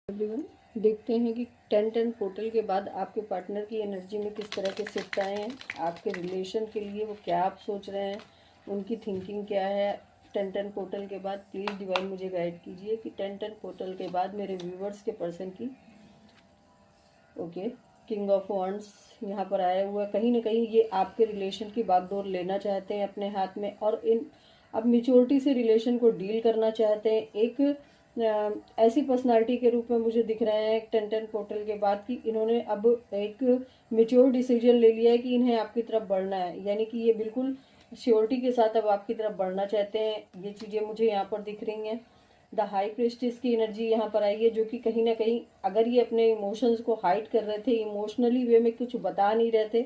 Everyone, देखते हैं कि 10-10 पोर्टल के बाद आपके पार्टनर की एनर्जी में किस तरह के शिफ्ट आए हैं। आपके रिलेशन के लिए वो क्या आप सोच रहे हैं, उनकी थिंकिंग क्या है। 10-10 पोर्टल के बाद प्लीज़ डिवाइन मुझे गाइड कीजिए कि 10-10 पोर्टल के बाद मेरे व्यूवर्स के पर्सन की ओके किंग ऑफ वॉन्ड्स यहाँ पर आया हुआ है। कहीं ना कहीं ये आपके रिलेशन की बागडोर लेना चाहते हैं अपने हाथ में और अब मेच्योरिटी से रिलेशन को डील करना चाहते हैं। एक ऐसी पर्सनालिटी के रूप में मुझे दिख रहे हैं 10-10 पोर्टल के बाद कि इन्होंने अब एक मेच्योर डिसीजन ले लिया है कि इन्हें आपकी तरफ बढ़ना है, यानी कि ये बिल्कुल श्योरिटी के साथ अब आपकी तरफ बढ़ना चाहते हैं। ये चीज़ें मुझे यहाँ पर दिख रही हैं। द हाई प्रेस्टिस की एनर्जी यहाँ पर आई है, जो कि कहीं ना कहीं अगर ये अपने इमोशंस को हाइड कर रहे थे, इमोशनली वे में कुछ बता नहीं रहे थे,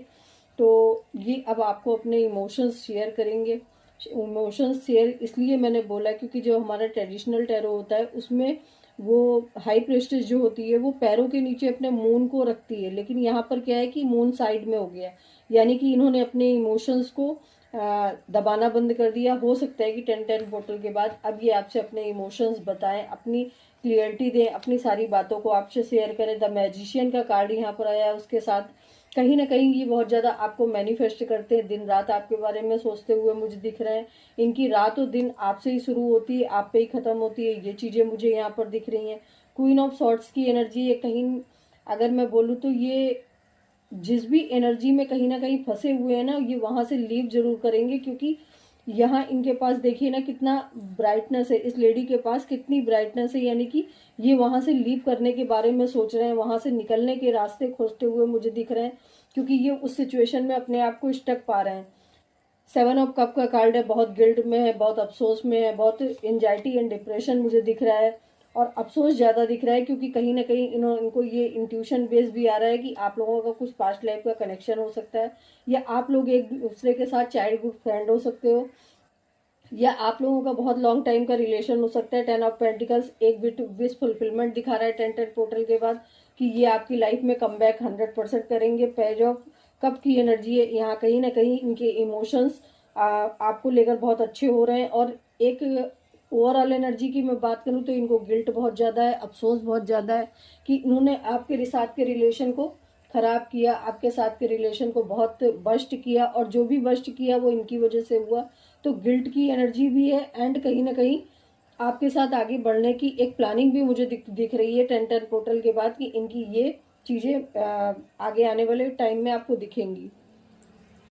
तो ये अब आपको अपने इमोशंस शेयर करेंगे। इमोशंस शेयर इसलिए मैंने बोला क्योंकि जो हमारा ट्रेडिशनल टैरो होता है उसमें वो हाई प्रेस्टिस जो होती है वो पैरों के नीचे अपने मून को रखती है, लेकिन यहाँ पर क्या है कि मून साइड में हो गया, यानी कि इन्होंने अपने इमोशंस को दबाना बंद कर दिया। हो सकता है कि 10-10 बोतल के बाद अब ये आपसे अपने इमोशंस बताएं, अपनी क्लियरिटी दें, अपनी सारी बातों को आपसे शेयर करें। द मैजिशियन का कार्ड यहाँ पर आया है, उसके साथ कहीं ना कहीं ये बहुत ज़्यादा आपको मैनिफेस्ट करते हैं, दिन रात आपके बारे में सोचते हुए मुझे दिख रहे हैं। इनकी रात और दिन आपसे ही शुरू होती है, आप पे ही ख़त्म होती है, ये चीज़ें मुझे यहाँ पर दिख रही हैं। क्वीन ऑफ सॉर्ट्स की एनर्जी है। कहीं अगर मैं बोलूँ तो ये जिस भी एनर्जी में कहीं ना कहीं फंसे हुए हैं ना, ये वहां से लीव जरूर करेंगे, क्योंकि यहाँ इनके पास देखिए ना कितना ब्राइटनेस है, इस लेडी के पास कितनी ब्राइटनेस है, यानी कि ये वहां से लीव करने के बारे में सोच रहे हैं, वहां से निकलने के रास्ते खोजते हुए मुझे दिख रहे हैं, क्योंकि ये उस सिचुएशन में अपने आप को स्टक पा रहे हैं। 7 ऑफ कप का कार्ड है, बहुत गिल्ट में है, बहुत अफसोस में है, बहुत एंजाइटी एंड डिप्रेशन मुझे दिख रहा है, और अफसोस ज़्यादा दिख रहा है क्योंकि कहीं ना कहीं इनको ये इंट्यूशन बेस भी आ रहा है कि आप लोगों का कुछ पास्ट लाइफ का कनेक्शन हो सकता है, या आप लोग एक दूसरे के साथ चाइल्डहुड फ्रेंड हो सकते हो, या आप लोगों का बहुत लॉन्ग टाइम का रिलेशन हो सकता है। 10 ऑफ पेंटिकल्स एक विश फुलफिलमेंट दिखा रहा है 10-10 पोर्टल के बाद कि ये आपकी लाइफ में कम बैक 100% करेंगे। पेज ऑफ कप की एनर्जी है, यहाँ कहीं ना कहीं इनके इमोशंस आपको लेकर बहुत अच्छे हो रहे हैं। और एक ओवरऑल एनर्जी की मैं बात करूँ तो इनको गिल्ट बहुत ज़्यादा है, अफसोस बहुत ज़्यादा है कि इन्होंने आपके साथ के रिलेशन को खराब किया, आपके साथ के रिलेशन को बहुत बस्ट किया, और जो भी बस्ट किया वो इनकी वजह से हुआ। तो गिल्ट की एनर्जी भी है, एंड कहीं ना कहीं आपके साथ आगे बढ़ने की एक प्लानिंग भी मुझे दिख रही है 10-10 पोर्टल के बाद कि इनकी ये चीज़ें आगे आने वाले टाइम में आपको दिखेंगी।